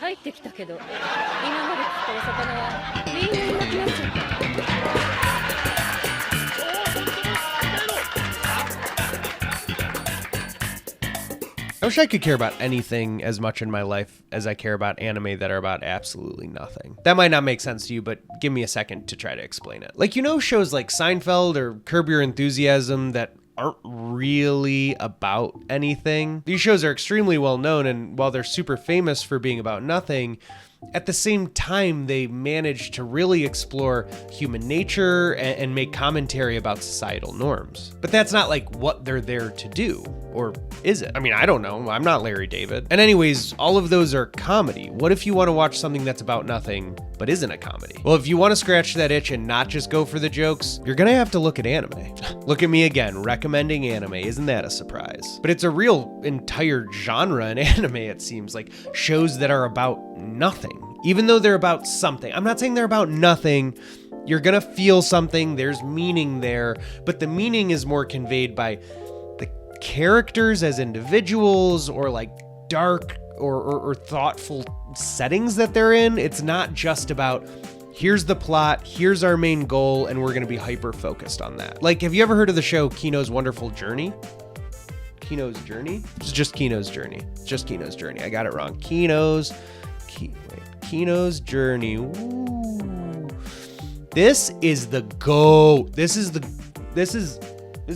帰ってきたけど、今まで釣ったお魚はみんないなくなっちゃった。I wish I could care about anything as much in my life as I care about anime that are about absolutely nothing. That might not make sense to you, but give me a second to try to explain it. Like, you know, shows like Seinfeld or Curb Your Enthusiasm that aren't really about anything. These shows are extremely well known, and while they're super famous for being about nothing, at the same time, they manage to really explore human nature and make commentary about societal norms. But that's not like what they're there to do, or is it? I mean, I don't know. I'm not Larry David. And anyways, all of those are comedy. What if you want to watch something that's about nothing, but isn't a comedy? Well, if you want to scratch that itch and not just go for the jokes, you're gonna have to look at anime. Look at me again, recommending anime. Isn't that a surprise? But it's a real entire genre in anime, it seems, like shows that are about nothing. Even though they're about something. I'm not saying they're about nothing. You're gonna feel something, there's meaning there, but the meaning is more conveyed by the characters as individuals, or like dark or thoughtful settings that they're in. It's not just about, here's the plot, here's our main goal, and we're gonna be hyper focused on that. Like, have you ever heard of the show Kino's Wonderful Journey? Kino's Journey? It's just Kino's Journey. It's just Kino's Journey. I got it wrong. Kino's Journey. Ooh. This is the GOAT. This is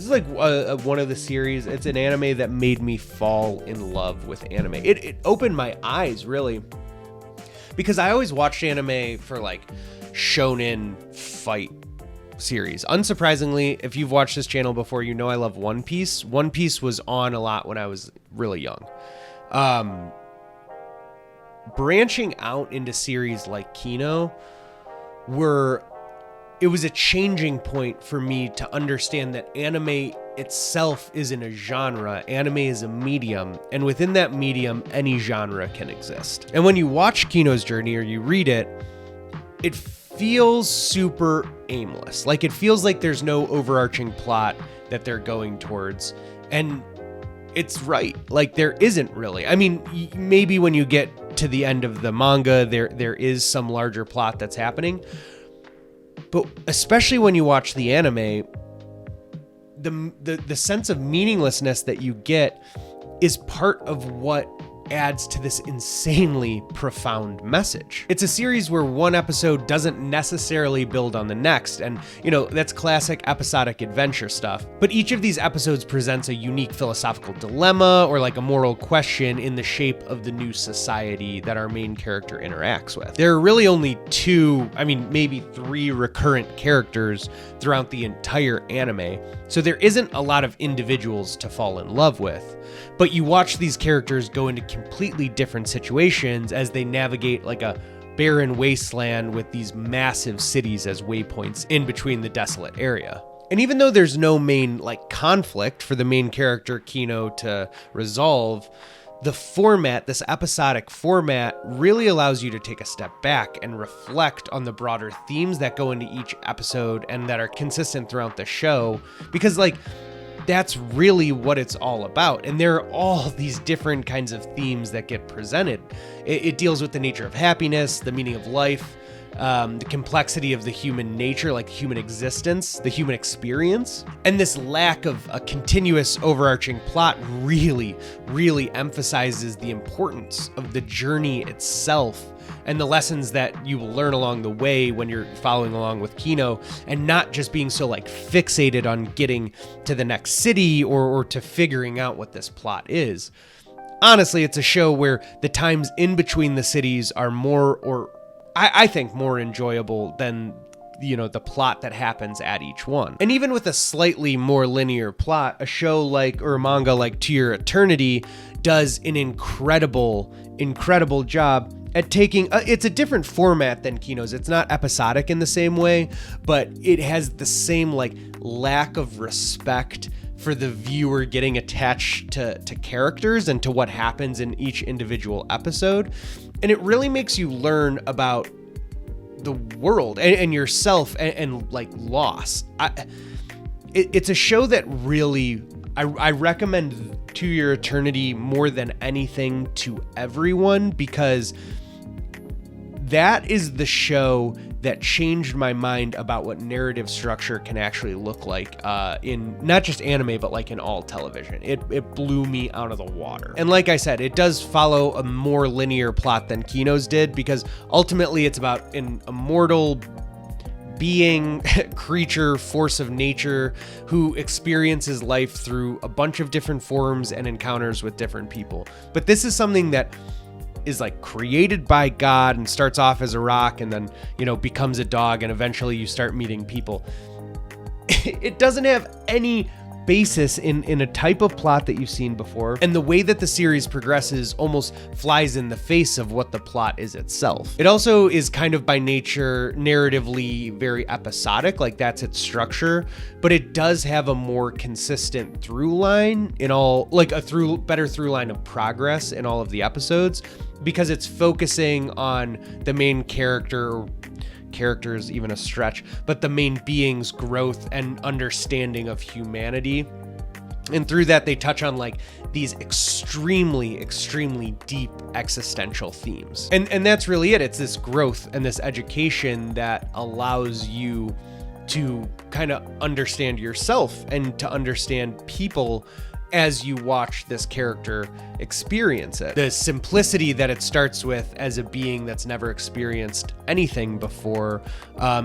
like one of the series. It's an anime that made me fall in love with anime. It opened my eyes, really, because I always watched anime for like shonen fight series. Unsurprisingly, if you've watched this channel before, you know I love One Piece. One Piece was on a lot when I was really young. Branching out into series like Kino it was a changing point for me to understand that anime itself isn't a genre. Anime is a medium, and within that medium, any genre can exist. And when you watch Kino's Journey or you read it, it feels super aimless. Like, it feels like there's no overarching plot that they're going towards. And it's right. Like, there isn't really. I mean, maybe when you get to the end of the manga, there is some larger plot that's happening. But especially when you watch the anime, the sense of meaninglessness that you get is part of what adds to this insanely profound message. It's a series where one episode doesn't necessarily build on the next, and that's classic episodic adventure stuff. But each of these episodes presents a unique philosophical dilemma or like a moral question in the shape of the new society that our main character interacts with. There are really only maybe three recurrent characters throughout the entire anime, so there isn't a lot of individuals to fall in love with. But you watch these characters go into completely different situations as they navigate like a barren wasteland with these massive cities as waypoints in between the desolate area. And even though there's no main conflict for the main character Kino to resolve, the format, this episodic format, really allows you to take a step back and reflect on the broader themes that go into each episode and that are consistent throughout the show, because that's really what it's all about. And there are all these different kinds of themes that get presented. It deals with the nature of happiness, the meaning of life, the complexity of the human nature, like human existence, the human experience. And this lack of a continuous overarching plot really, really emphasizes the importance of the journey itself and the lessons that you will learn along the way when you're following along with Kino, and not just being so fixated on getting to the next city or to figuring out what this plot is. Honestly, it's a show where the times in between the cities are I think more enjoyable than the plot that happens at each one. And even with a slightly more linear plot, a show or a manga like To Your Eternity does an incredible job at taking it's a different format than Kino's. It's not episodic in the same way, but it has the same lack of respect for the viewer getting attached to characters and to what happens in each individual episode. And it really makes you learn about the world and yourself and loss. It's a show that really, I recommend To Your Eternity more than anything to everyone, because that is the show that changed my mind about what narrative structure can actually look like in not just anime, but like in all television. It blew me out of the water. And like I said, it does follow a more linear plot than Kino's did, because ultimately it's about an immortal being, creature, force of nature who experiences life through a bunch of different forms and encounters with different people. But this is something that is like created by God and starts off as a rock and then, becomes a dog, and eventually you start meeting people. It doesn't have any basis in a type of plot that you've seen before, and the way that the series progresses almost flies in the face of what the plot is itself. It also is kind of by nature narratively very episodic, like that's its structure, but it does have a more consistent through line in all, like better through line of progress in all of the episodes, because it's focusing on the main character is even a stretch, but the main being's growth and understanding of humanity. And through that, they touch on like these extremely, extremely deep existential themes. And that's really it. It's this growth and this education that allows you to kind of understand yourself and to understand people as you watch this character experience it. The simplicity that it starts with as a being that's never experienced anything before,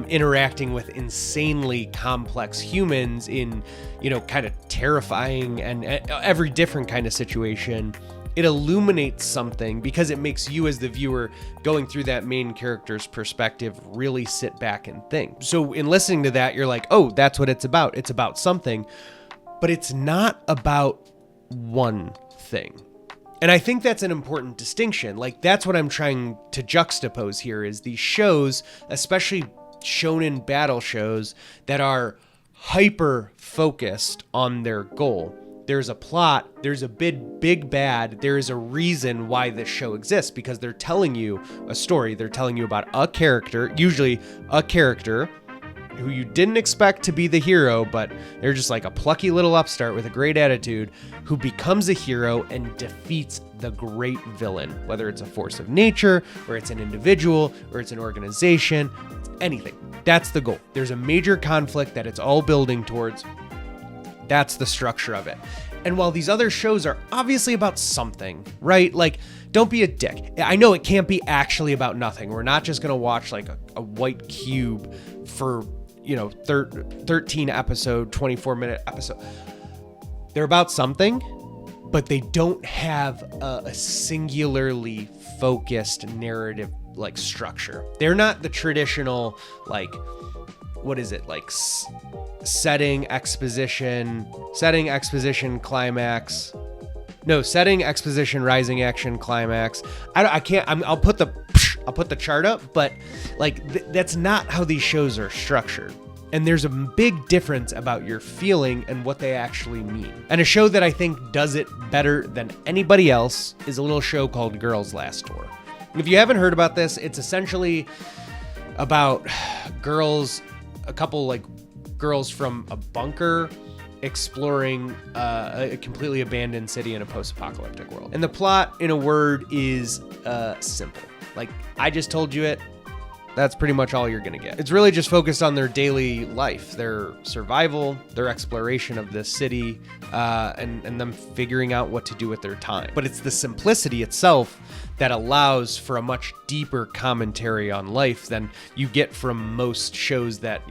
interacting with insanely complex humans in, kind of terrifying and every different kind of situation. It illuminates something because it makes you as the viewer going through that main character's perspective really sit back and think. So in listening to that, you're like, oh, that's what it's about. It's about something. But it's not about one thing. And I think that's an important distinction. Like, that's what I'm trying to juxtapose here, is these shows, especially shonen battle shows, that are hyper focused on their goal. There's a plot, there's a big bad, there is a reason why this show exists, because they're telling you a story. They're telling you about a character, usually a character who you didn't expect to be the hero, but they're just like a plucky little upstart with a great attitude who becomes a hero and defeats the great villain, whether it's a force of nature, or it's an individual, or it's an organization, it's anything. That's the goal. There's a major conflict that it's all building towards. That's the structure of it. And while these other shows are obviously about something, right? Like, don't be a dick. I know it can't be actually about nothing. We're not just going to watch like a white cube for 13 episode, 24-minute episode. They're about something, but they don't have a singularly focused narrative like structure. They're not the traditional like, what is it, like setting, exposition, climax. No, setting, exposition, rising action, climax. I'll put the chart up, but like that's not how these shows are structured. And there's a big difference about your feeling and what they actually mean. And a show that I think does it better than anybody else is a little show called Girls Last Tour. If you haven't heard about this, it's essentially about a couple like girls from a bunker exploring a completely abandoned city in a post-apocalyptic world. And the plot, in a word, is simple. Like, I just told you it. That's pretty much all you're gonna get. It's really just focused on their daily life, their survival, their exploration of this city, and them figuring out what to do with their time. But it's the simplicity itself that allows for a much deeper commentary on life than you get from most shows that,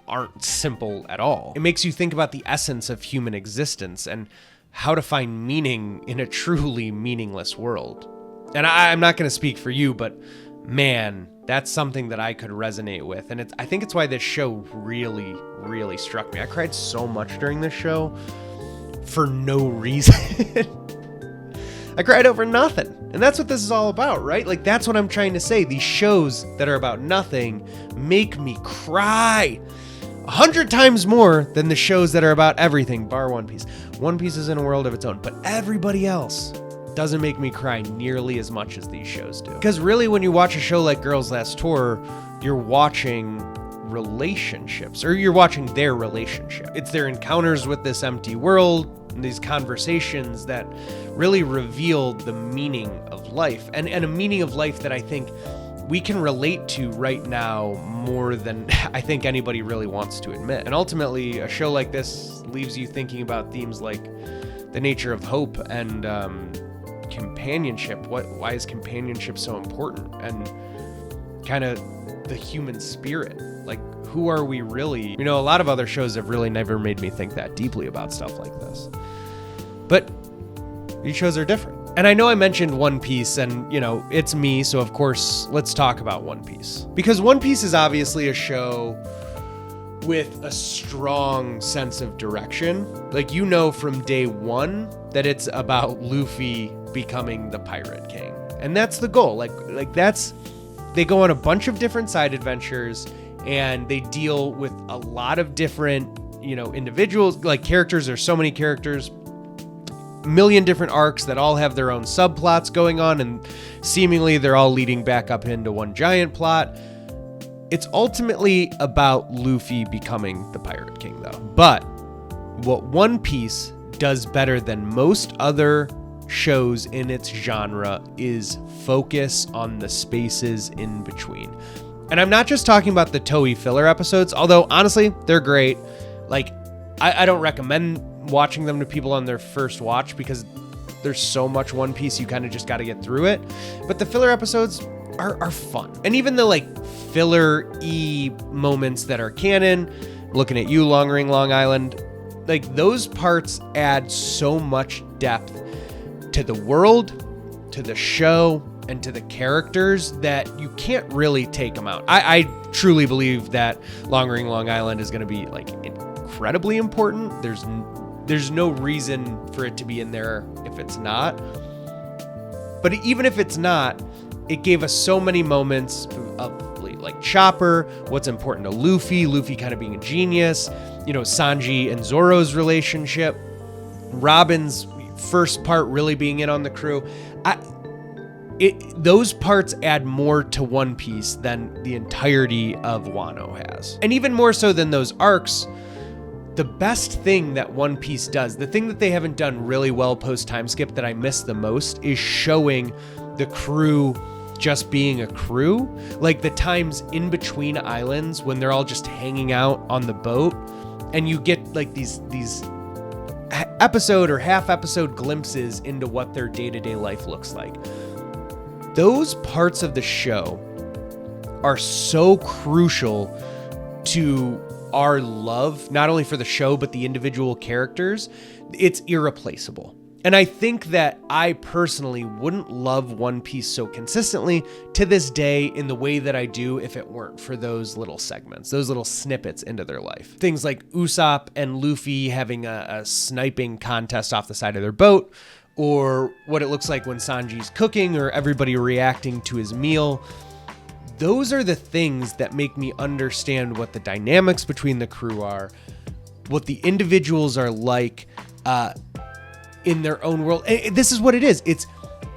aren't simple at all. It makes you think about the essence of human existence and how to find meaning in a truly meaningless world. And I'm not gonna speak for you, but man, that's something that I could resonate with. And I think it's why this show really, really struck me. I cried so much during this show for no reason. I cried over nothing. And that's what this is all about, right? Like, that's what I'm trying to say. These shows that are about nothing make me cry 100 times more than the shows that are about everything, bar One Piece. One Piece is in a world of its own, but everybody else doesn't make me cry nearly as much as these shows do. Because really, when you watch a show like Girls Last Tour, you're watching relationships, or you're watching their relationship. It's their encounters with this empty world, and these conversations that really reveal the meaning of life, and a meaning of life that I think we can relate to right now more than I think anybody really wants to admit. And ultimately, a show like this leaves you thinking about themes like the nature of hope and companionship. Why is companionship so important? And kind of the human spirit. Like, who are we really? You know, a lot of other shows have really never made me think that deeply about stuff like this. But these shows are different. And I know I mentioned One Piece and, you know, it's me, so of course, let's talk about One Piece. Because One Piece is obviously a show with a strong sense of direction. Like, you know from day one that it's about Luffy becoming the Pirate King. And that's the goal. Like that's, they go on a bunch of different side adventures and they deal with a lot of different, you know, individuals, like characters. There's so many characters, million different arcs that all have their own subplots going on, and seemingly they're all leading back up into one giant plot. It's ultimately about Luffy becoming the Pirate King, though. But what One Piece does better than most other shows in its genre is focus on the spaces in between. And I'm not just talking about the Toei filler episodes, although honestly, they're great. Like, I don't recommend watching them to people on their first watch because there's so much One Piece, you kind of just got to get through it. But the filler episodes are fun. And even the like filler-y moments that are canon, looking at you, Long Ring, Long Island, like those parts add so much depth to the world, to the show, and to the characters that you can't really take them out. I truly believe that Long Ring, Long Island is going to be like incredibly important. There's no reason for it to be in there if it's not. But even if it's not, it gave us so many moments of like Chopper, what's important to Luffy kind of being a genius, you know, Sanji and Zoro's relationship, Robin's first part really being in on the crew. Those parts add more to One Piece than the entirety of Wano has. And even more so than those arcs, the best thing that One Piece does, the thing that they haven't done really well post time skip that I miss the most, is showing the crew just being a crew. Like the times in between islands when they're all just hanging out on the boat and you get like these episode or half episode glimpses into what their day-to-day life looks like. Those parts of the show are so crucial to our love, not only for the show, but the individual characters. It's irreplaceable. And I think that I personally wouldn't love One Piece so consistently to this day in the way that I do if it weren't for those little segments, those little snippets into their life. Things like Usopp and Luffy having a sniping contest off the side of their boat, or what it looks like when Sanji's cooking, or everybody reacting to his meal. Those are the things that make me understand what the dynamics between the crew are, what the individuals are like in their own world. This is what it is. It's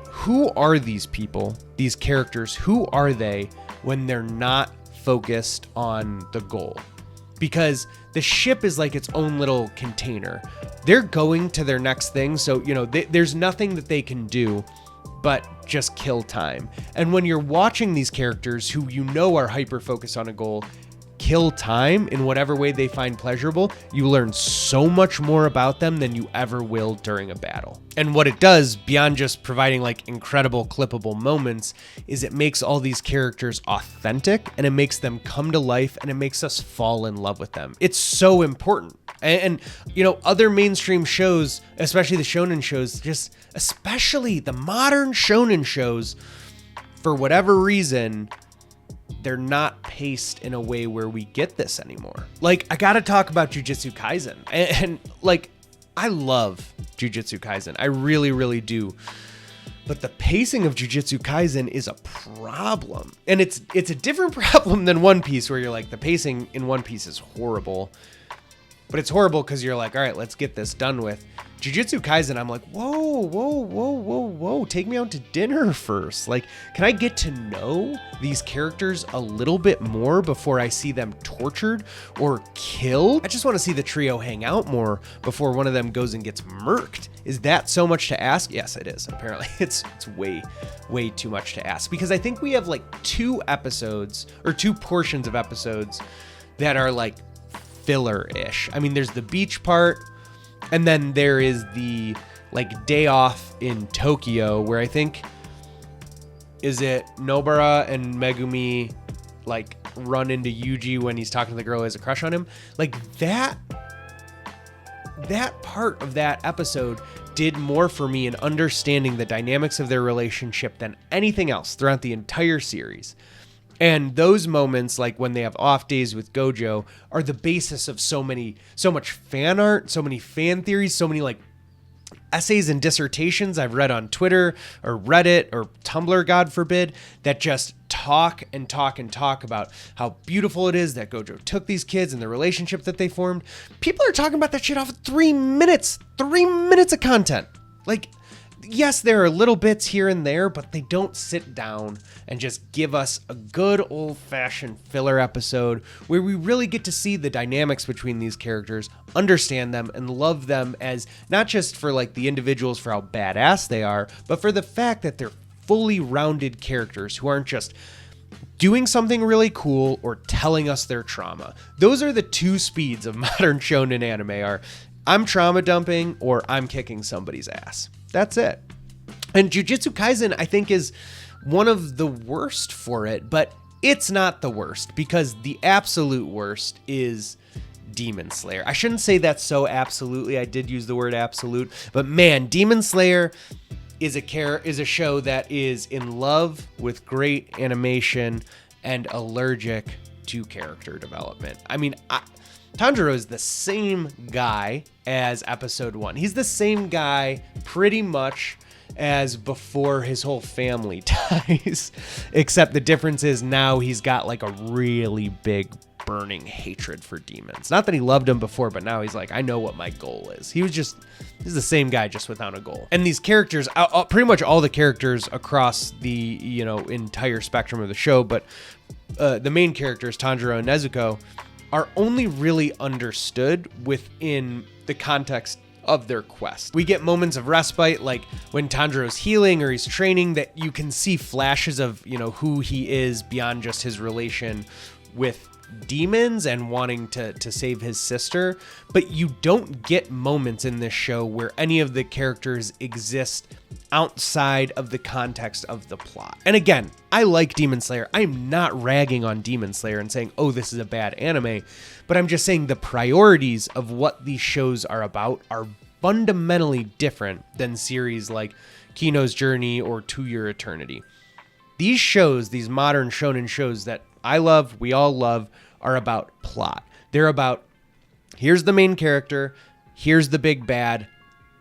who are these people, these characters? Who are they when they're not focused on the goal? Because the ship is like its own little container. They're going to their next thing. So, you know, there's nothing that they can do but just kill time. And when you're watching these characters who you know are hyper-focused on a goal, kill time in whatever way they find pleasurable, you learn so much more about them than you ever will during a battle. And what it does, beyond just providing like incredible clippable moments, is it makes all these characters authentic, and it makes them come to life, and it makes us fall in love with them. It's so important. And you know, other mainstream shows, especially the shonen shows, just especially the modern shonen shows, for whatever reason, they're not paced in a way where we get this anymore. Like, I gotta talk about JiuJitsu Kaizen. And like, I love JiuJitsu Kaizen. I really, really do. But the pacing of JiuJitsu Kaizen is a problem. And it's a different problem than One Piece, where you're like, the pacing in One Piece is horrible. But it's horrible because you're like, all right, let's get this done with. JiuJitsu Kaizen, I'm like, whoa, take me out to dinner first. Like, can I get to know these characters a little bit more before I see them tortured or killed? I just want to see the trio hang out more before one of them goes and gets murked. Is that so much to ask? Yes, it is. Apparently, it's way too much to ask, because I think we have like 2 episodes or 2 portions of episodes that are like filler-ish. I mean, there's the beach part, and then there is the like day off in Tokyo where I think, is it Nobara and Megumi like run into Yuji when he's talking to the girl who has a crush on him? Like that part of that episode did more for me in understanding the dynamics of their relationship than anything else throughout the entire series. And those moments, like when they have off days with Gojo, are the basis of so much fan art, so many fan theories, so many like essays and dissertations I've read on Twitter or Reddit or Tumblr, God forbid, that just talk about how beautiful it is that Gojo took these kids and the relationship that they formed. People are talking about that shit off of 3 minutes of content. Like, yes, there are little bits here and there, but they don't sit down and just give us a good old-fashioned filler episode where we really get to see the dynamics between these characters, understand them, and love them as not just for like the individuals for how badass they are, but for the fact that they're fully rounded characters who aren't just doing something really cool or telling us their trauma. Those are the 2 speeds of modern shonen anime are I'm trauma dumping or I'm kicking somebody's ass. That's it. And JiuJitsu Kaisen, I think, is one of the worst for it, but it's not the worst, because the absolute worst is Demon Slayer. I shouldn't say that so absolutely. I did use the word absolute, but man, Demon Slayer is a show that is in love with great animation and allergic to character development. I mean, Tanjiro is the same guy as episode 1. He's the same guy pretty much as before his whole family dies, except the difference is now he's got like a really big burning hatred for demons. Not that he loved them before, but now he's like, I know what my goal is. He's the same guy, just without a goal. And these characters, pretty much all the characters across the entire spectrum of the show, but the main characters, Tanjiro and Nezuko, are only really understood within the context of their quest. We get moments of respite, like when Tanjiro's healing or he's training, that you can see flashes of, who he is beyond just his relation with demons and wanting to save his sister. But you don't get moments in this show where any of the characters exist outside of the context of the plot. And again, I like Demon Slayer. I'm not ragging on Demon Slayer and saying, oh, this is a bad anime, but I'm just saying the priorities of what these shows are about are fundamentally different than series like Kino's Journey or To Your Eternity. These shows, these modern shonen shows that I love, we all love, are about plot. They're about, here's the main character, here's the big bad,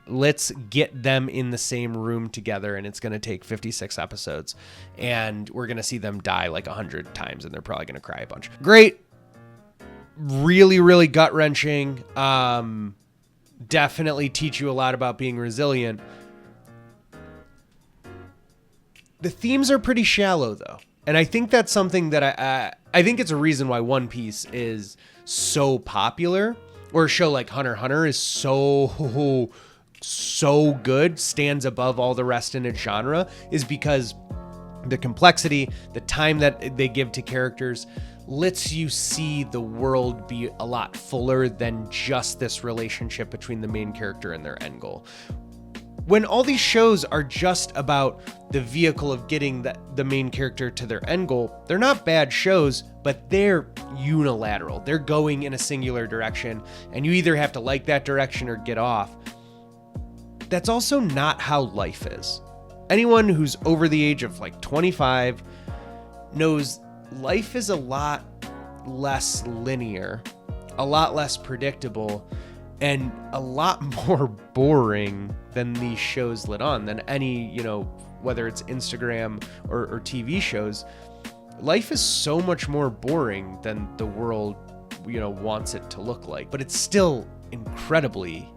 let's get them in the same room together, and it's going to take 56 episodes, and we're going to see them die like 100 times, and they're probably going to cry a bunch. Great. Really, really gut-wrenching. Definitely teach you a lot about being resilient. The themes are pretty shallow, though. And I think that's something that I think it's a reason why One Piece is so popular, or a show like Hunter x Hunter is so good, stands above all the rest in its genre, is because the complexity, the time that they give to characters lets you see the world be a lot fuller than just this relationship between the main character and their end goal. When all these shows are just about the vehicle of getting the main character to their end goal, they're not bad shows, but they're unilateral. They're going in a singular direction, and you either have to like that direction or get off. That's also not how life is. Anyone who's over the age of like 25 knows life is a lot less linear, a lot less predictable, and a lot more boring than these shows let on, than any, whether it's Instagram or TV shows. Life is so much more boring than the world, wants it to look like. But it's still incredibly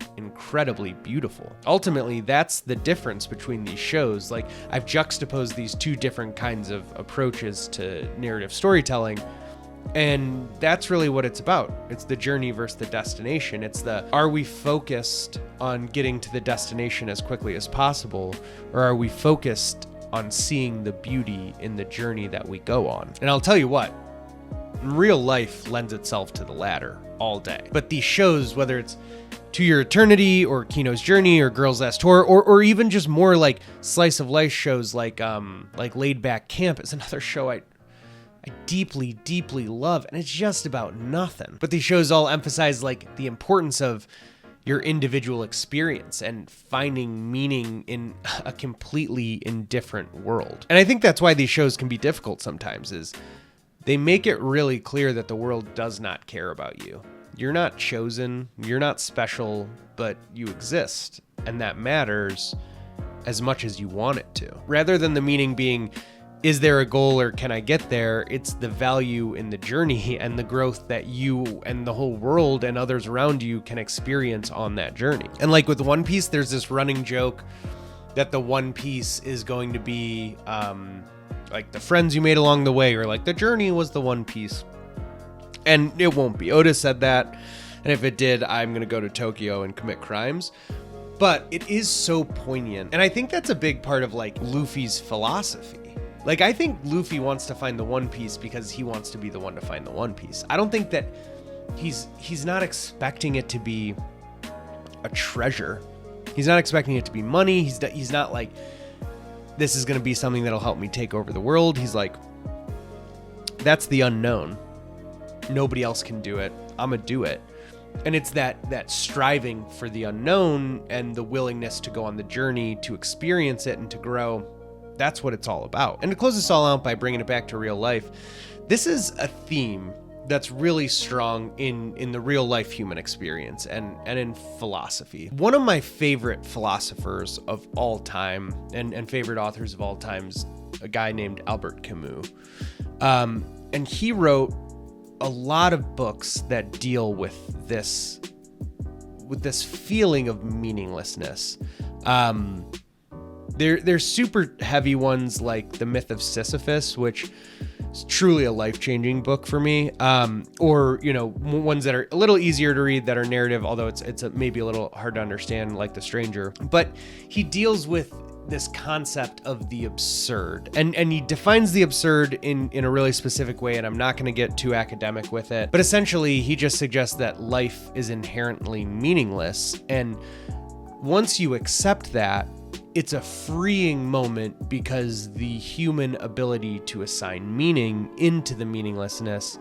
beautiful. Ultimately, that's the difference between these shows. Like, I've juxtaposed these two different kinds of approaches to narrative storytelling, and that's really what it's about. It's the journey versus the destination. It's are we focused on getting to the destination as quickly as possible, or are we focused on seeing the beauty in the journey that we go on? And I'll tell you what, real life lends itself to the latter all day. But these shows, whether it's To Your Eternity or Kino's Journey or Girls Last Tour, or even just more like slice of life shows like Laid Back Camp is another show I deeply love, and it's just about nothing. But these shows all emphasize like the importance of your individual experience and finding meaning in a completely indifferent world. And I think that's why these shows can be difficult sometimes, is they make it really clear that the world does not care about you. You're not chosen, you're not special, but you exist, and that matters as much as you want it to. Rather than the meaning being, is there a goal or can I get there? It's the value in the journey and the growth that you and the whole world and others around you can experience on that journey. And like with One Piece, there's this running joke that the One Piece is going to be like the friends you made along the way, or like the journey was the One Piece. And it won't be. Oda said that, and if it did, I'm going to go to Tokyo and commit crimes. But it is so poignant, and I think that's a big part of like Luffy's philosophy. Like, I think Luffy wants to find the One Piece because he wants to be the one to find the One Piece. I don't think that he's not expecting it to be a treasure. He's not expecting it to be money. He's not like, this is going to be something that'll help me take over the world. He's like, that's the unknown. Nobody else can do it. I'm going to do it. And it's that striving for the unknown and the willingness to go on the journey to experience it and to grow. That's what it's all about. And to close this all out by bringing it back to real life, this is a theme that's really strong in the real life human experience and in philosophy. One of my favorite philosophers of all time and favorite authors of all time is a guy named Albert Camus. And he wrote a lot of books that deal with this feeling of meaninglessness. There's super heavy ones like The Myth of Sisyphus, which is truly a life-changing book for me. Or, you know, ones that are a little easier to read that are narrative, although it's maybe a little hard to understand, like The Stranger. But he deals with this concept of the absurd, and he defines the absurd in a really specific way, and I'm not going to get too academic with it. But essentially, he just suggests that life is inherently meaningless, and once you accept that, it's a freeing moment because the human ability to assign meaning into the meaninglessness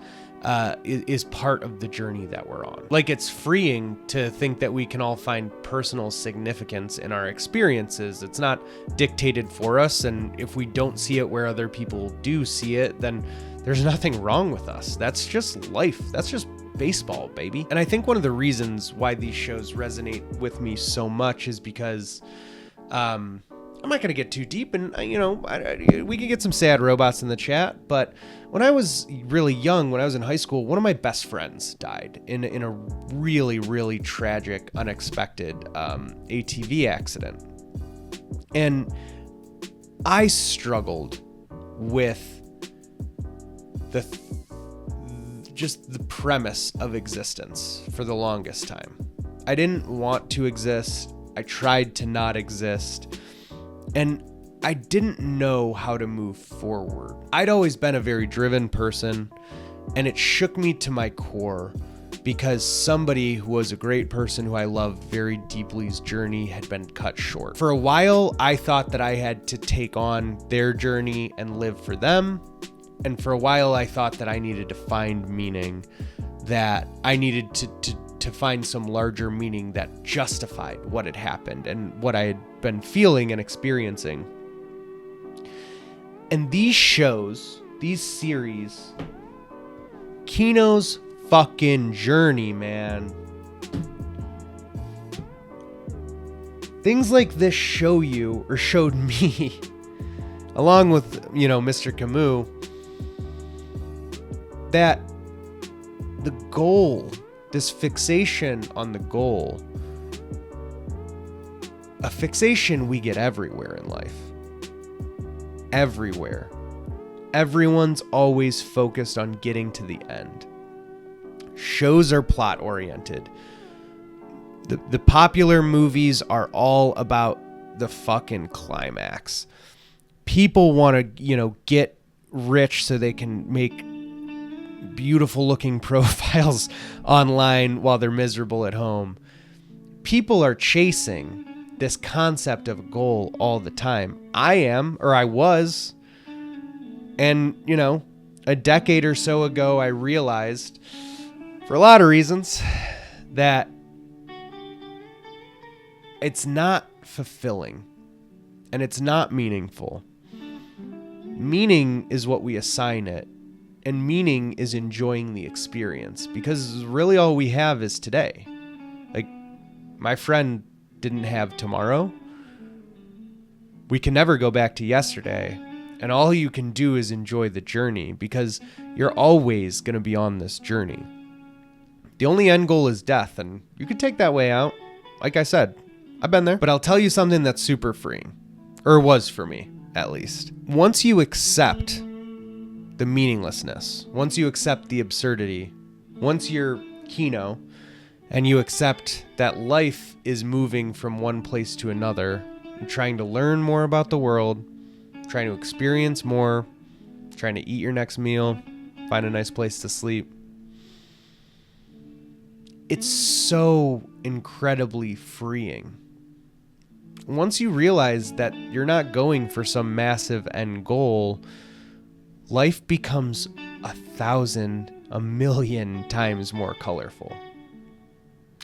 is part of the journey that we're on. Like, it's freeing to think that we can all find personal significance in our experiences. It's not dictated for us, and if we don't see it where other people do see it, then there's nothing wrong with us. That's just life. That's just baseball, baby. And I think one of the reasons why these shows resonate with me so much is because I'm not going to get too deep, and we can get some sad robots in the chat, but when I was really young, when I was in high school, one of my best friends died in a really, really tragic, unexpected ATV accident. And I struggled with just the premise of existence for the longest time. I didn't want to exist. I tried to not exist, and I didn't know how to move forward. I'd always been a very driven person, and it shook me to my core because somebody who was a great person who I loved very deeply's journey had been cut short. For a while, I thought that I had to take on their journey and live for them, and for a while, I thought that I needed to find meaning, that I needed to find some larger meaning that justified what had happened and what I had been feeling and experiencing. And these shows, these series, Kino's fucking journey, man. Things like this show you, or showed me, along with, Mr. Camus, that the goal this fixation on the goal, a fixation we get everywhere in life. Everywhere. Everyone's always focused on getting to the end. Shows are plot oriented. The popular movies are all about the fucking climax. People want to, get rich so they can make beautiful looking profiles online while they're miserable at home. People are chasing this concept of a goal all the time. I was. And, a decade or so ago, I realized, for a lot of reasons, that it's not fulfilling and it's not meaningful. Meaning is what we assign it, and meaning is enjoying the experience, because really all we have is today. Like, my friend didn't have tomorrow. We can never go back to yesterday, and all you can do is enjoy the journey, because you're always going to be on this journey. The only end goal is death, and you can take that way out. Like I said, I've been there. But I'll tell you something that's super freeing, or was for me, at least. Once you accept the meaninglessness, once you accept the absurdity, once you're kino, and you accept that life is moving from one place to another, and trying to learn more about the world, trying to experience more, trying to eat your next meal, find a nice place to sleep. It's so incredibly freeing. Once you realize that you're not going for some massive end goal, life becomes 1,000, 1,000,000 times more colorful.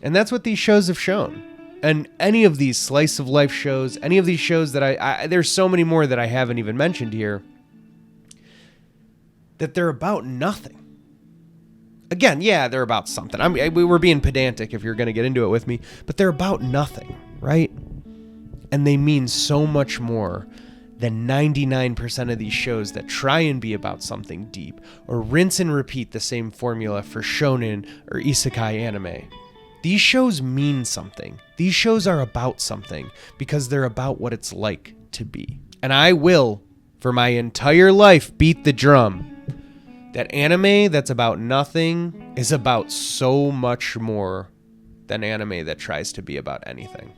And that's what these shows have shown. And any of these slice of life shows, any of these shows that there's so many more that I haven't even mentioned here, that they're about nothing. Again, yeah, they're about something. We were being pedantic if you're going to get into it with me, but they're about nothing, right? And they mean so much more than 99% of these shows that try and be about something deep, or rinse and repeat the same formula for shonen or isekai anime. These shows mean something. These shows are about something because they're about what it's like to be. And I will, for my entire life, beat the drum that anime that's about nothing is about so much more than anime that tries to be about anything.